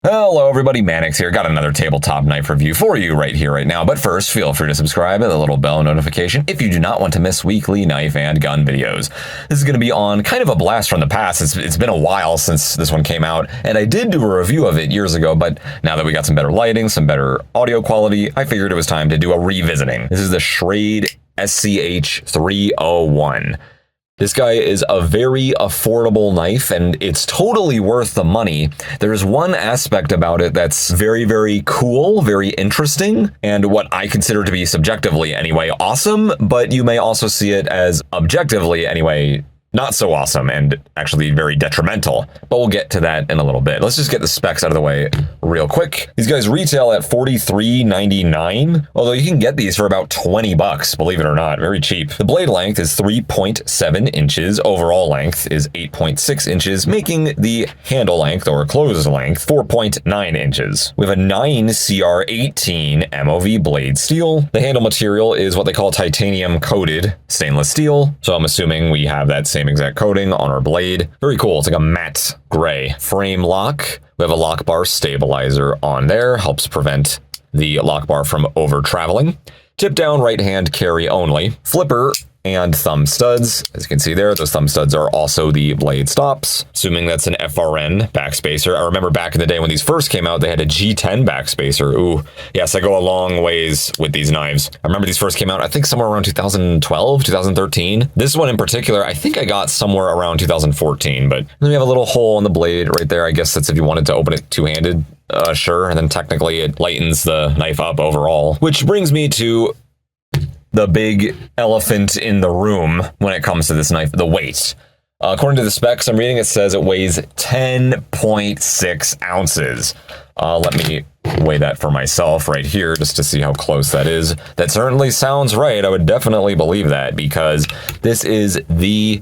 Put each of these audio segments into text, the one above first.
Hello everybody, Mannix here. Got another tabletop knife review for you right here, right now. But first, feel free to subscribe and the little bell notification if you do not want to miss weekly knife and gun videos. This is going to be on kind of a blast from the past. It's been a while since this one came out, and I did do a review of it years ago, but now that we got some better lighting, some better audio quality, I figured it was time to do a revisiting. This is the Schrade SCH301. This guy is a very affordable knife, and it's totally worth the money. There's one aspect about it that's very, very cool, very interesting, and what I consider to be subjectively anyway awesome, but you may also see it as objectively anyway not so awesome and actually very detrimental, but we'll get to that in a little bit. Let's just get the specs out of the way real quick. These guys retail at $43.99, although you can get these for about 20 bucks, believe it or not, very cheap. The blade length is 3.7 inches, overall length is 8.6 inches, making the handle length or close length 4.9 inches. We have a 9CR18 MOV blade steel. The handle material is what they call titanium coated stainless steel, so I'm assuming we have that same exact coating on our blade. Very cool. It's like a matte gray. Frame lock. We have a lock bar stabilizer on there. Helps prevent the lock bar from over traveling. Tip down right hand carry only. Flipper and thumb studs. As you can see there, those thumb studs are also the blade stops. Assuming that's an FRN backspacer. I remember back in the day when these first came out, they had a G10 backspacer. Ooh, yes, I go a long ways with these knives. I remember these first came out, I think somewhere around 2012, 2013. This one in particular, I think I got somewhere around 2014, but then we have a little hole in the blade right there. I guess that's if you wanted to open it two-handed. Sure, and then technically it lightens the knife up overall. Which brings me to the big elephant in the room when it comes to this knife, the weight. According to the specs I'm reading, it says it weighs 10.6 ounces. Let me weigh that for myself right here just to see how close that is. That certainly sounds right. I would definitely believe that because this is the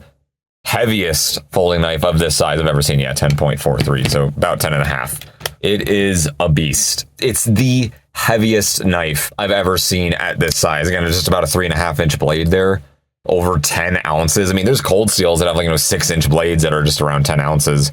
heaviest folding knife of this size I've ever seen. Yeah, 10.43, so about 10.5. It is a beast. It's the heaviest knife I've ever seen at this size. Again, it's just about a 3.5-inch blade there, over 10 ounces. I mean, there's cold steels that have like 6-inch blades that are just around 10 ounces.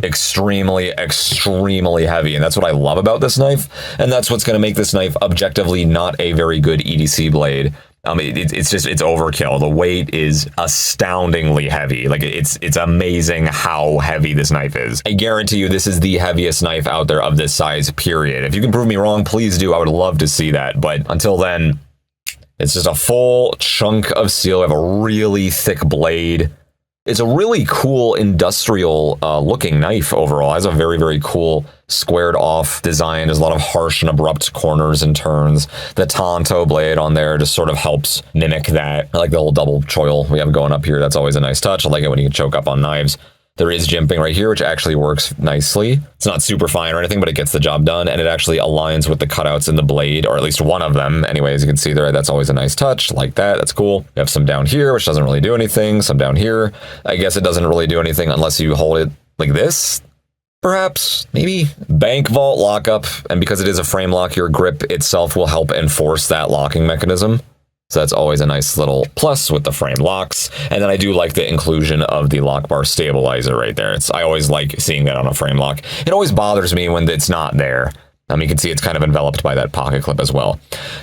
Extremely, extremely heavy, and that's what I love about this knife, and that's what's going to make this knife objectively not a very good EDC blade. It's overkill. The weight is astoundingly heavy. Like it's amazing how heavy this knife is. I guarantee you this is the heaviest knife out there of this size, period. If you can prove me wrong, please do. I would love to see that. But until then, it's just a full chunk of steel. I have a really thick blade. It's a really cool industrial looking knife overall. It has a very, very cool squared off design. There's a lot of harsh and abrupt corners and turns. The Tonto blade on there just sort of helps mimic that. I like the little double choil we have going up here. That's always a nice touch. I like it when you can choke up on knives. There is jimping right here, which actually works nicely. It's not super fine or anything, but it gets the job done, and it actually aligns with the cutouts in the blade, or at least one of them. Anyway, as you can see there, that's always a nice touch, like that. That's cool. We have some down here, which doesn't really do anything. Some down here. I guess it doesn't really do anything unless you hold it like this. Perhaps, maybe. Bank vault lockup, and because it is a frame lock, your grip itself will help enforce that locking mechanism. So that's always a nice little plus with the frame locks. And then I do like the inclusion of the lock bar stabilizer right there. I always like seeing that on a frame lock. It always bothers me when it's not there. You can see it's kind of enveloped by that pocket clip as well.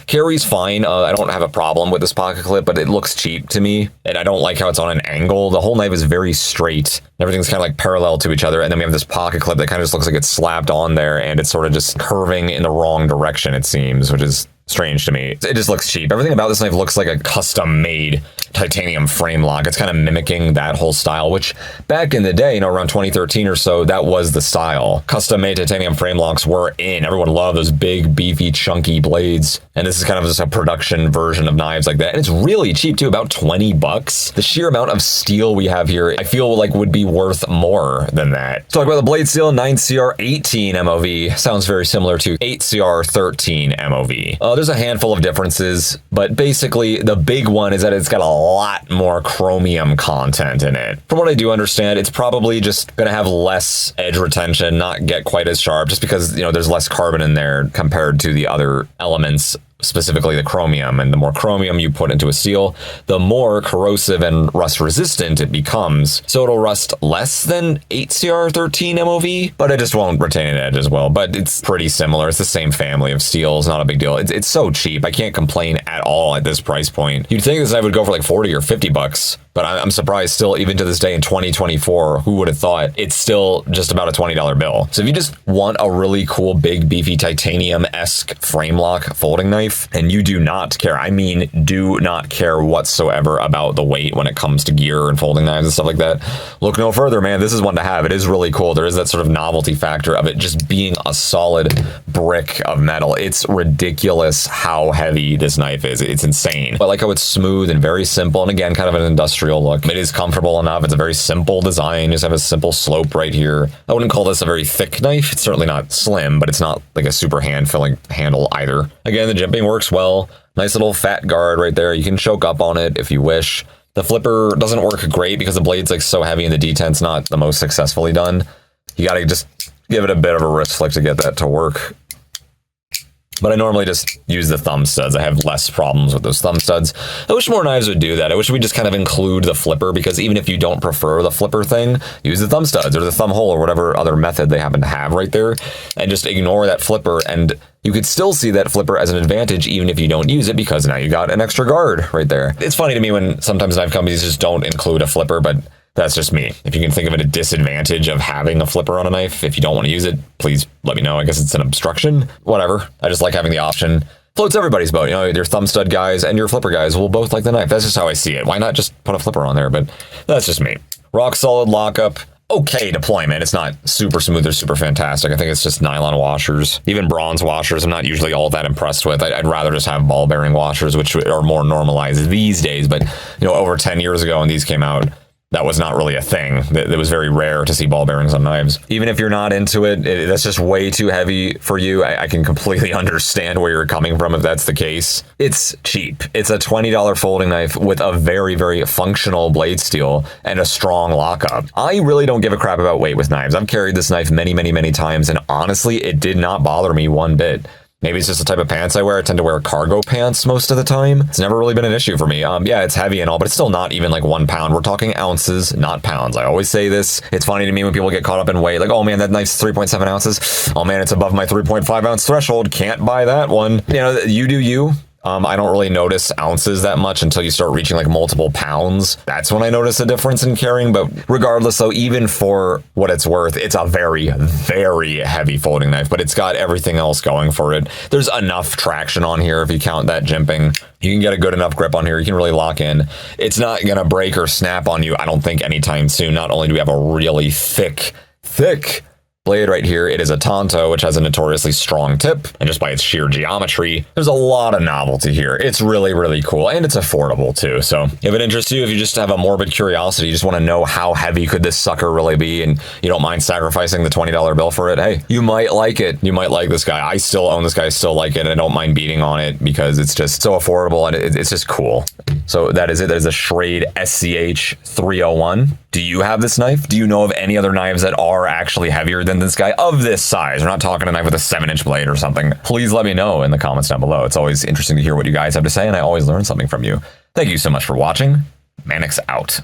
Carry's fine. I don't have a problem with this pocket clip, but it looks cheap to me. And I don't like how it's on an angle. The whole knife is very straight. Everything's kind of like parallel to each other. And then we have this pocket clip that kind of just looks like it's slapped on there, and it's sort of just curving in the wrong direction, it seems, which is strange to me. It just looks cheap. Everything about this knife looks like a custom-made titanium frame lock. It's kind of mimicking that whole style, which back in the day, around 2013 or so, that was the style. Custom-made titanium frame locks were in. Everyone loved those big, beefy, chunky blades. And this is kind of just a production version of knives like that. And it's really cheap too, about 20 bucks. The sheer amount of steel we have here, I feel like would be worth more than that. Let's talk about the blade steel. 9CR18 MOV. Sounds very similar to 8CR13 MOV. There's a handful of differences, but basically the big one is that it's got a lot more chromium content in it. From what I do understand, it's probably just going to have less edge retention, not get quite as sharp, just because, there's less carbon in there compared to the other elements specifically the chromium. And the more chromium you put into a steel, the more corrosive and rust resistant it becomes. So it'll rust less than 8CR13 MOV, but it just won't retain an edge as well. But it's pretty similar. It's the same family of steels, not a big deal. It's so cheap. I can't complain at all at this price point. You'd think this knife would go for like 40 or 50 bucks, but I'm surprised still, even to this day in 2024, who would have thought it's still just about a $20 bill. So if you just want a really cool, big, beefy, titanium-esque frame lock folding knife, and you do not care, I mean, do not care whatsoever about the weight when it comes to gear and folding knives and stuff like that, look no further, man. This is one to have. It is really cool. There is that sort of novelty factor of it just being a solid brick of metal. It's ridiculous how heavy this knife is. It's insane. But I like how it's smooth and very simple, and again, kind of an industrial look. It is comfortable enough. It's a very simple design. You just have a simple slope right here. I wouldn't call this a very thick knife. It's certainly not slim, but it's not like a super hand-filling handle either. Again, the jimping works well. Nice little fat guard right there. You can choke up on it if you wish. The flipper doesn't work great because the blade's like so heavy and the detent's not the most successfully done. You gotta just give it a bit of a wrist flick to get that to work. But I normally just use the thumb studs. I have less problems with those thumb studs. I wish more knives would do that. I wish we just kind of include the flipper, because even if you don't prefer the flipper thing, use the thumb studs or the thumb hole or whatever other method they happen to have right there, and just ignore that flipper, and you could still see that flipper as an advantage even if you don't use it, because now you got an extra guard right there. It's funny to me when sometimes knife companies just don't include a flipper, but that's just me. If you can think of it a disadvantage of having a flipper on a knife, if you don't want to use it, please let me know. I guess it's an obstruction. Whatever. I just like having the option. Floats everybody's boat. You know, your thumb stud guys and your flipper guys will both like the knife. That's just how I see it. Why not just put a flipper on there? But that's just me. Rock solid lockup. Okay deployment. It's not super smooth or super fantastic. I think it's just nylon washers. Even bronze washers, I'm not usually all that impressed with. I'd rather just have ball bearing washers, which are more normalized these days. But, you know, over 10 years ago when these came out, that was not really a thing. It was very rare to see ball bearings on knives. Even if you're not into it, that's just way too heavy for you. I can completely understand where you're coming from if that's the case. It's cheap. It's a $20 folding knife with a very, very functional blade steel and a strong lockup. I really don't give a crap about weight with knives. I've carried this knife many, many, many times, and honestly, it did not bother me one bit. Maybe it's just the type of pants I wear. I tend to wear cargo pants most of the time. It's never really been an issue for me. Yeah, it's heavy and all, but it's still not even like 1 pound. We're talking ounces, not pounds. I always say this. It's funny to me when people get caught up in weight. Like, oh man, that knife's 3.7 ounces. Oh man, it's above my 3.5 ounce threshold. Can't buy that one. You know, you do you. I don't really notice ounces that much until you start reaching like multiple pounds. That's when I notice a difference in carrying. But regardless, though, even for what it's worth, it's a very, very heavy folding knife, but it's got everything else going for it. There's enough traction on here if you count that jimping. You can get a good enough grip on here. You can really lock in. It's not going to break or snap on you, I don't think, anytime soon. Not only do we have a really thick blade right here, it is a Tonto, which has a notoriously strong tip, and just by its sheer geometry, there's a lot of novelty here. It's really, really cool, and it's affordable too. So if it interests you, if you just have a morbid curiosity, you just want to know how heavy could this sucker really be, and you don't mind sacrificing the $20 bill for it, hey, you might like it. You might like this guy. I still own this guy, I still like it, and I don't mind beating on it because it's just so affordable, and it's just cool. So that is it. That is a Schrade SCH301. Do you have this knife? Do you know of any other knives that are actually heavier than this guy of this size? We're not talking a knife with a 7-inch blade or something. Please let me know in the comments down below. It's always interesting to hear what you guys have to say, and I always learn something from you. Thank you so much for watching. Mannix out.